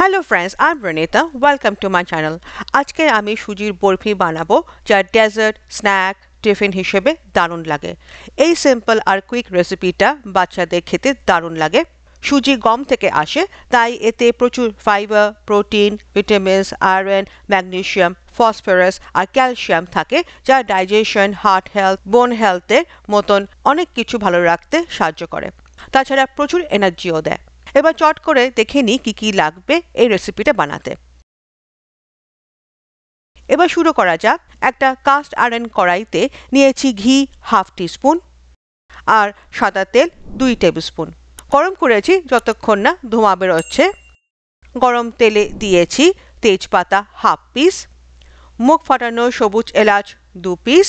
Hello friends, I'm Renita. Welcome to my channel. আজকে আমি সুজির বরফি বানাবো যা ডেজার্ট, স্ন্যাক, টিফিন হিসেবে দারুণ লাগে। এই সিম্পল আর কুইক রেসিপিটা বাচ্চাদের খেতে দারুণ লাগে। সুজি গম থেকে আসে, তাই এতে প্রচুর fibre, protein, vitamins, iron, magnesium, phosphorus আর ক্যালসিয়াম থাকে যা ডাইজেশন, হার্ট হেলথ, বোন হেলথের মতন অনেক কিছু ভালো রাখতে সাহায্য করে। তাছাড়া প্রচুর এনার্জিও দেয়। এবার চট করে দেখে নিই কি লাগবে এই রেসিপিটা বানাতে। এবার শুরু করা যাক। একটা কাস্ট আয়রন কড়াইতে নিয়েছি ঘি হাফ টিস্পুন আর সাদা তেল 2 টেবিল স্পুন। গরম করেছি যতক্ষণ না ধোঁয়া বেরোচ্ছে। গরম তেলে দিয়েছি তেজপাতা হাফ পিস, মুখ ফাটানো সবুজ এলাচ 2 পিস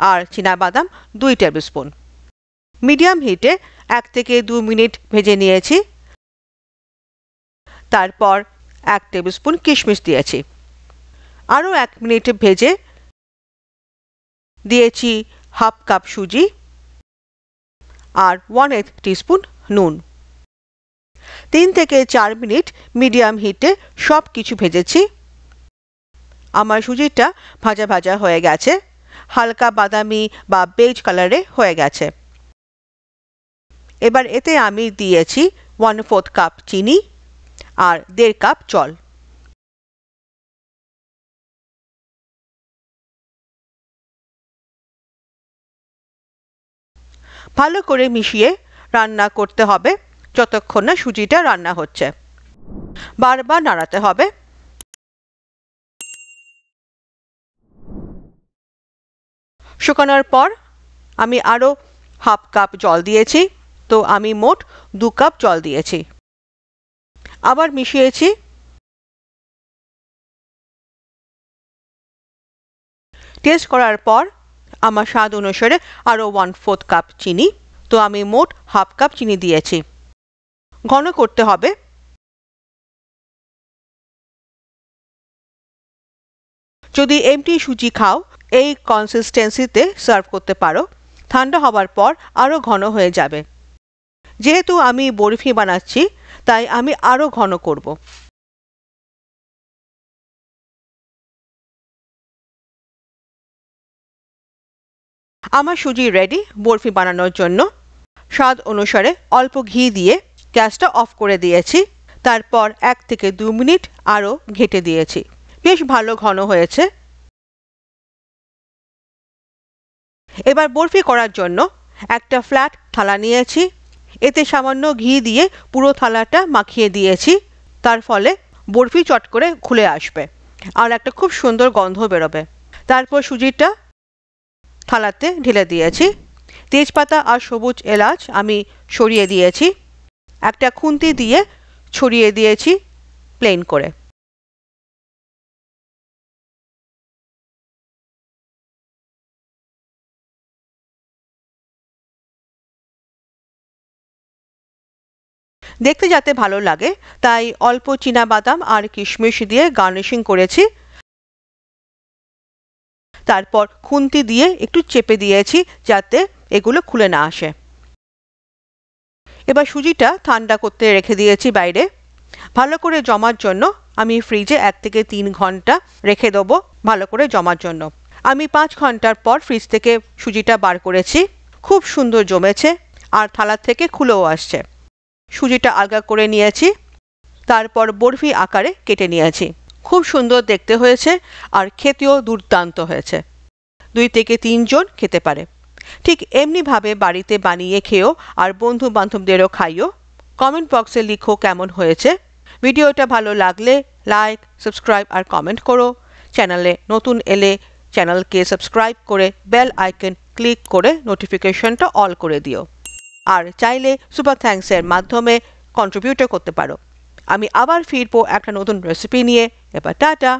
আর চীনাবাদাম 2 টেবিল স্পুন। মিডিয়াম হিটে 1 থেকে 2 মিনিট ভেজে নিয়েছি। তারপর 1 টেবিল স্পুন কিশমিশ দিয়েছি। আরও 1 মিনিট ভেজে দিয়েছি হাফ কাপ সুজি আর 1/8 টিস্পুন নুন। 3 থেকে 4 মিনিট মিডিয়াম হিটে সব কিছু ভেজেছি। আমার সুজিটা ভাজা ভাজা হয়ে গেছে, হালকা বাদামি বা বেজ কালারে হয়ে গেছে। এবার এতে আমি দিয়েছি 1/4 কাপ চিনি আর 1.5 কাপ জল। ভালো করে মিশিয়ে রান্না করতে হবে যতক্ষণ না সুজিটা রান্না হচ্ছে। বারবার নাড়াতে হবে। শুকানোর পর আমি আরও হাফ কাপ জল দিয়েছি, তো আমি মোট 2 কাপ জল দিয়েছি। আবার মিশিয়েছি। টেস্ট করার পর আমার স্বাদ অনুসারে আরও 1/4 কাপ চিনি, তো আমি মোট হাফ কাপ চিনি দিয়েছি। ঘন করতে হবে। যদি এমটি সুজি খাও এই কনসিস্টেন্সিতে সার্ভ করতে পারো। ঠান্ডা হবার পর আরও ঘন হয়ে যাবে। যেহেতু আমি বরফি বানাচ্ছি তাই আমি আরও ঘন করব। আমার সুজি রেডি বরফি বানানোর জন্য। স্বাদ অনুসারে অল্প ঘি দিয়ে গ্যাসটা অফ করে দিয়েছি। তারপর 1 থেকে 2 মিনিট আরও ঘেঁটে দিয়েছি। বেশ ভালো ঘন হয়েছে। এবার বরফি করার জন্য একটা ফ্ল্যাট থালা নিয়েছি। এতে সামান্য ঘি দিয়ে পুরো থালাটা মাখিয়ে দিয়েছি। তার ফলে বরফি চট করে খুলে আসবে আর একটা খুব সুন্দর গন্ধ বেরোবে। তারপর সুজিটা থালাতে ঢেলে দিয়েছি। তেজপাতা আর সবুজ এলাচ আমি সরিয়ে দিয়েছি। একটা খুন্তি দিয়ে ছড়িয়ে দিয়েছি প্লেন করে। দেখতে যাতে ভালো লাগে তাই অল্প চীনাবাদাম আর কিশমিশ দিয়ে গার্নিশিং করেছি। তারপর খুন্তি দিয়ে একটু চেপে দিয়েছি যাতে এগুলো খুলে না আসে। এবার সুজিটা ঠান্ডা করতে রেখে দিয়েছি বাইরে। ভালো করে জমার জন্য আমি ফ্রিজে 1 থেকে 3 ঘন্টা রেখে দেবো ভালো করে জমার জন্য। আমি 5 ঘন্টার পর ফ্রিজ থেকে সুজিটা বার করেছি। খুব সুন্দর জমেছে আর থালা থেকে খুলেও আসছে। সুজিটা আলগা করে নিয়েছি। তারপর বরফি আকারে কেটে নিয়েছি। খুব সুন্দর দেখতে হয়েছে আর খেতেও দুর্দান্ত হয়েছে। 2 থেকে 3 জন খেতে পারে। ঠিক এমনিভাবে বাড়িতে বানিয়ে খেও আর বন্ধু বান্ধবদেরও খাইও। কমেন্ট বক্সে লিখো কেমন হয়েছে। ভিডিওটা ভালো লাগলে লাইক, সাবস্ক্রাইব আর কমেন্ট করো। চ্যানেলে নতুন এলে চ্যানেলকে সাবস্ক্রাইব করে বেল আইকন ক্লিক করে নোটিফিকেশনটা অল করে দিও। আর চাইলে সুপার থ্যাঙ্কসের মাধ্যমে কন্ট্রিবিউটও করতে পারো। আমি আবার ফিরবো একটা নতুন রেসিপি নিয়ে। এবার টাটা।